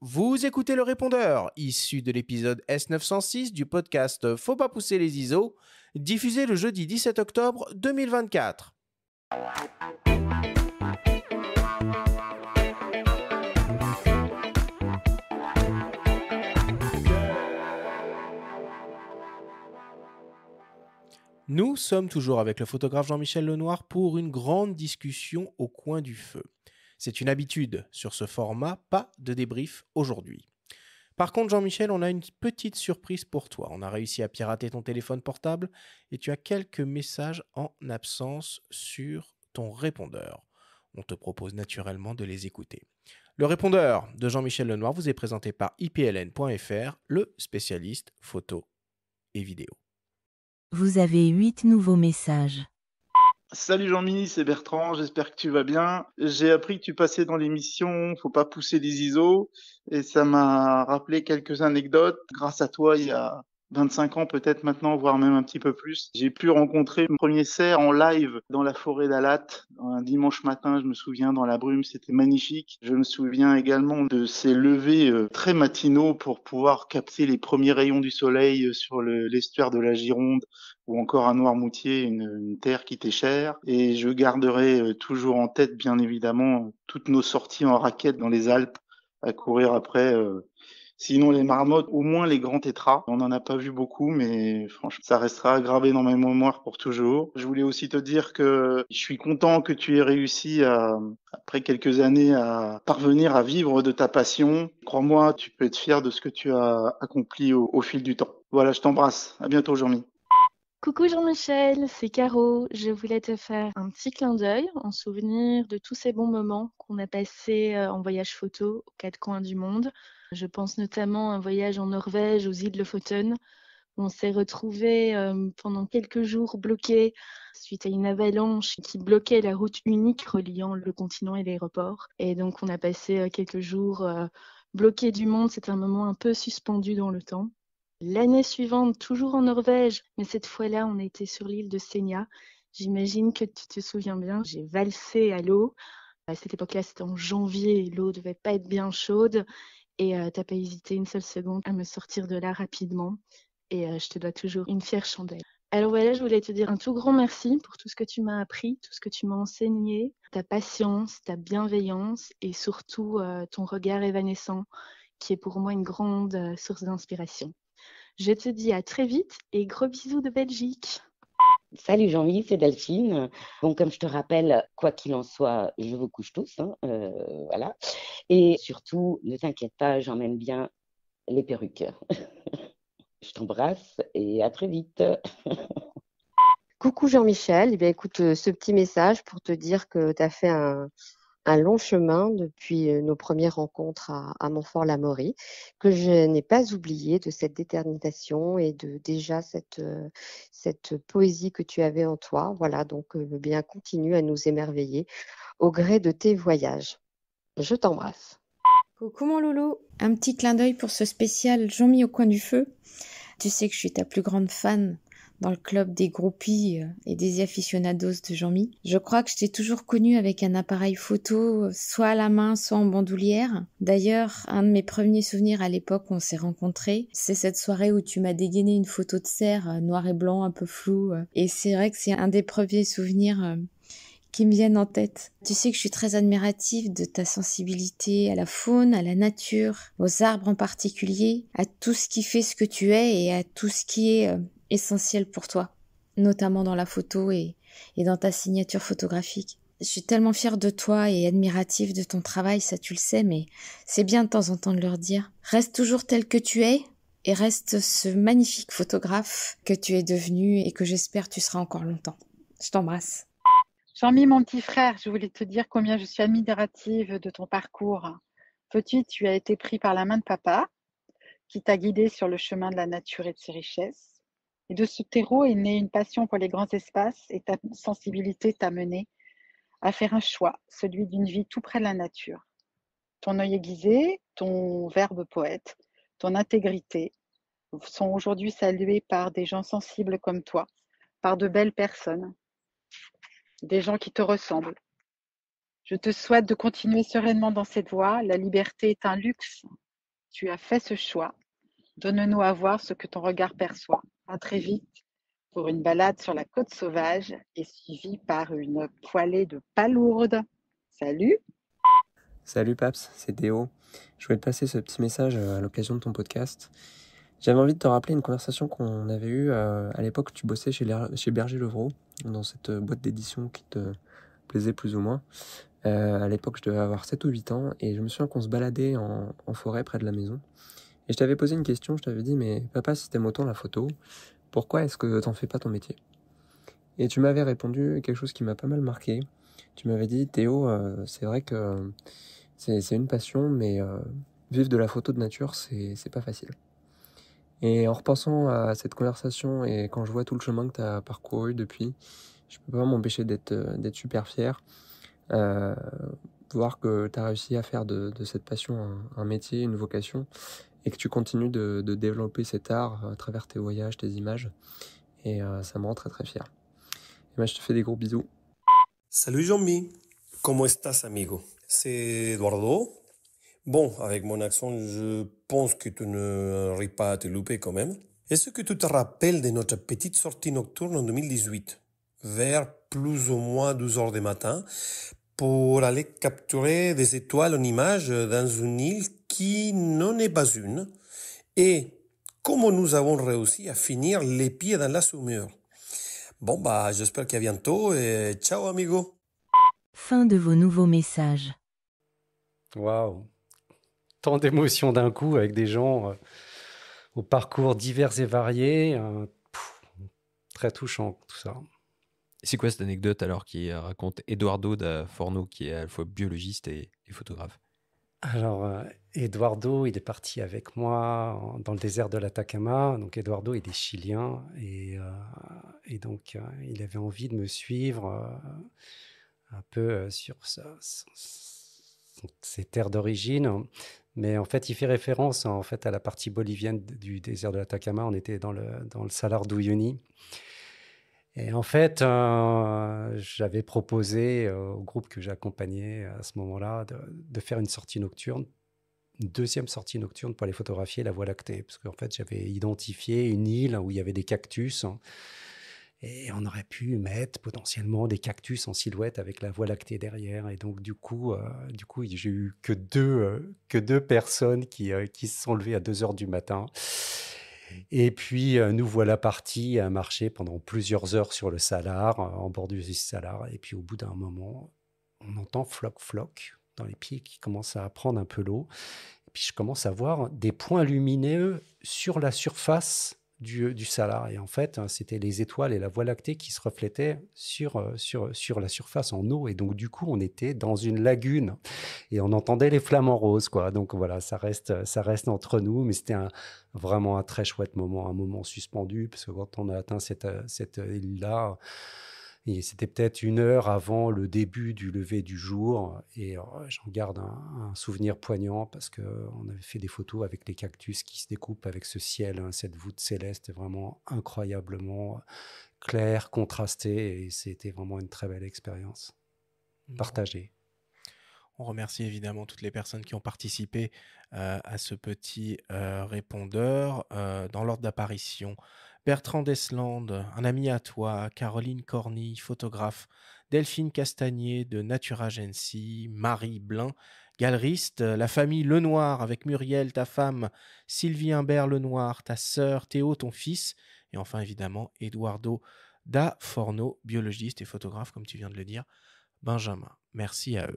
Vous écoutez le répondeur, issu de l'épisode S906 du podcast Faut pas pousser les ISO, diffusé le jeudi 17 octobre 2024. Nous sommes toujours avec le photographe Jean-Michel Lenoir pour une grande discussion au coin du feu. C'est une habitude sur ce format, pas de débrief aujourd'hui. Par contre, Jean-Michel, on a une petite surprise pour toi. On a réussi à pirater ton téléphone portable et tu as quelques messages en absence sur ton répondeur. On te propose naturellement de les écouter. Le répondeur de Jean-Michel Lenoir vous est présenté par ipln.fr, le spécialiste photo et vidéo. Vous avez 8 nouveaux messages. Salut Jean-Mi, c'est Bertrand, j'espère que tu vas bien. J'ai appris que tu passais dans l'émission Faut pas pousser les ISO et ça m'a rappelé quelques anecdotes. Grâce à toi, il y a 25 ans peut-être maintenant, voire même un petit peu plus, j'ai pu rencontrer mon premier cerf en live dans la forêt d'Alat, un dimanche matin, je me souviens, dans la brume, c'était magnifique. Je me souviens également de ces levers très matinaux pour pouvoir capter les premiers rayons du soleil sur l'estuaire de la Gironde, ou encore à Noirmoutier, une terre qui t'est chère. Et je garderai toujours en tête, bien évidemment, toutes nos sorties en raquette dans les Alpes, à courir après. Sinon les marmottes, au moins les grands tétras. On n'en a pas vu beaucoup, mais franchement, ça restera gravé dans mes mémoires pour toujours. Je voulais aussi te dire que je suis content que tu aies réussi après quelques années, à parvenir à vivre de ta passion. Crois-moi, tu peux être fier de ce que tu as accompli au fil du temps. Voilà, je t'embrasse. À bientôt, Jean-Mi. Coucou Jean-Michel, c'est Caro. Je voulais te faire un petit clin d'œil en souvenir de tous ces bons moments qu'on a passés en voyage photo aux quatre coins du monde. Je pense notamment à un voyage en Norvège aux îles Lofoten. On s'est retrouvés pendant quelques jours bloqués suite à une avalanche qui bloquait la route unique reliant le continent et l'aéroport. Et donc on a passé quelques jours bloqués du monde. C'était un moment un peu suspendu dans le temps. L'année suivante, toujours en Norvège, mais cette fois-là, on était sur l'île de Senja. J'imagine que tu te souviens bien, j'ai valsé à l'eau. À cette époque-là, c'était en janvier, et l'eau devait pas être bien chaude. Et t'as pas hésité une seule seconde à me sortir de là rapidement. Et je te dois toujours une fière chandelle. Alors voilà, je voulais te dire un tout grand merci pour tout ce que tu m'as appris, tout ce que tu m'as enseigné, ta patience, ta bienveillance et surtout ton regard évanescent qui est pour moi une grande source d'inspiration. Je te dis à très vite et gros bisous de Belgique. Salut Jean-Mi, c'est Delphine. Bon, comme je te rappelle, quoi qu'il en soit, je vous couche tous, hein, voilà. Et surtout, ne t'inquiète pas, j'emmène bien les perruques. Je t'embrasse et à très vite. Coucou Jean-Michel, eh bien, écoute, ce petit message pour te dire que tu as fait un long chemin depuis nos premières rencontres à Montfort-l'Amaury, que je n'ai pas oublié de cette détermination et de déjà cette poésie que tu avais en toi. Voilà, donc bien continue à nous émerveiller au gré de tes voyages. Je t'embrasse. Coucou mon loulou, un petit clin d'œil pour ce spécial Jean-Mi au coin du feu. Tu sais que je suis ta plus grande fan dans le club des groupies et des aficionados de Jean-Mi. Je crois que je t'ai toujours connu avec un appareil photo, soit à la main, soit en bandoulière. D'ailleurs, un de mes premiers souvenirs à l'époque où on s'est rencontrés, c'est cette soirée où tu m'as dégainé une photo de cerf, noir et blanc, un peu flou. Et c'est vrai que c'est un des premiers souvenirs qui me viennent en tête. Tu sais que je suis très admirative de ta sensibilité à la faune, à la nature, aux arbres en particulier, à tout ce qui fait ce que tu es et à tout ce qui est essentiel pour toi, notamment dans la photo et dans ta signature photographique. Je suis tellement fière de toi et admirative de ton travail, ça tu le sais, mais c'est bien de temps en temps de le redire. Reste toujours tel que tu es et reste ce magnifique photographe que tu es devenu et que j'espère tu seras encore longtemps. Je t'embrasse. Jean-Mi, mon petit frère, je voulais te dire combien je suis admirative de ton parcours. Petit, tu as été pris par la main de papa, qui t'a guidé sur le chemin de la nature et de ses richesses. Et de ce terreau est née une passion pour les grands espaces et ta sensibilité t'a mené à faire un choix, celui d'une vie tout près de la nature. Ton œil aiguisé, ton verbe poète, ton intégrité sont aujourd'hui salués par des gens sensibles comme toi, par de belles personnes, des gens qui te ressemblent. Je te souhaite de continuer sereinement dans cette voie. La liberté est un luxe tu as fait ce choix. Donne-nous à voir ce que ton regard perçoit. À très vite pour une balade sur la côte sauvage et suivie par une poêlée de palourdes. Salut! Salut Paps, c'est Théo. Je voulais te passer ce petit message à l'occasion de ton podcast. J'avais envie de te rappeler une conversation qu'on avait eue à l'époque où tu bossais chez Berger-Levrault, dans cette boîte d'édition qui te plaisait plus ou moins. À l'époque, je devais avoir 7 ou 8 ans et je me souviens qu'on se baladait en forêt près de la maison. Et je t'avais posé une question, je t'avais dit « Mais papa, si t'aimes autant la photo, pourquoi est-ce que t'en fais pas ton métier ?» Et tu m'avais répondu quelque chose qui m'a pas mal marqué. Tu m'avais dit « Théo, c'est vrai que c'est une passion, mais vivre de la photo de nature, c'est pas facile. » Et en repensant à cette conversation et quand je vois tout le chemin que tu as parcouru depuis, je peux pas m'empêcher d'être super fier. Voir que tu as réussi à faire de cette passion un métier, une vocation, et que tu continues de développer cet art à travers tes voyages, tes images. Et ça me rend très très fier. Et moi, je te fais des gros bisous. Salut Jean-Mi, ¿cómo estás amigo? C'est Eduardo. Bon, avec mon accent, je pense que tu ne ris pas à te louper quand même. Est-ce que tu te rappelles de notre petite sortie nocturne en 2018, vers plus ou moins 12 heures du matin, pour aller capturer des étoiles en images dans une île qui n'en est pas une, et comment nous avons réussi à finir les pieds dans la saumure. Bon, j'espère qu'à bientôt et ciao amigo. Fin de vos nouveaux messages. Waouh! Tant d'émotions d'un coup avec des gens au parcours divers et variés. Très touchant tout ça. Et c'est quoi cette anecdote alors qui raconte Eduardo da Forno, qui est à la fois biologiste et photographe? Alors, Eduardo, il est parti avec moi dans le désert de l'Atacama. Donc, Eduardo, il est chilien et donc, il avait envie de me suivre un peu sur ses terres d'origine. Mais en fait, il fait référence en fait, à la partie bolivienne du désert de l'Atacama. On était dans le Salar d'Uyuni. Et en fait, j'avais proposé au groupe que j'accompagnais à ce moment-là de faire une sortie nocturne, une deuxième sortie nocturne pour aller photographier la Voie lactée. Parce qu'en fait, j'avais identifié une île où il y avait des cactus. Et on aurait pu mettre potentiellement des cactus en silhouette avec la Voie lactée derrière. Et donc, du coup j'ai eu que deux personnes qui se sont levées à 2 heures du matin. Et puis, nous voilà partis à marcher pendant plusieurs heures sur le Salar, en bordure du Salar. Et puis, au bout d'un moment, on entend floc-floc dans les pieds qui commencent à prendre un peu l'eau. Et puis, je commence à voir des points lumineux sur la surface du Salar. Et en fait, c'était les étoiles et la Voie lactée qui se reflétaient sur la surface en eau. Et donc, du coup, on était dans une lagune et on entendait les flamants roses, quoi. Donc, voilà, ça reste entre nous. Mais c'était vraiment un très chouette moment, un moment suspendu, parce que quand on a atteint cette île-là, et c'était peut-être 1 heure avant le début du lever du jour. Et j'en garde un souvenir poignant parce qu'on avait fait des photos avec les cactus qui se découpent avec ce ciel, cette voûte céleste vraiment incroyablement claire, contrastée. Et c'était vraiment une très belle expérience partagée. On remercie évidemment toutes les personnes qui ont participé à ce petit répondeur dans l'ordre d'apparition. Bertrand Deslandes, un ami à toi, Caroline Corny, photographe, Delphine Castagnier de Nature Agency, Marie Blin, galeriste, la famille Lenoir avec Muriel, ta femme, Sylvie Imbert Lenoir, ta sœur, Théo, ton fils, et enfin évidemment Eduardo da Forno, biologiste et photographe comme tu viens de le dire, Benjamin. Merci à eux.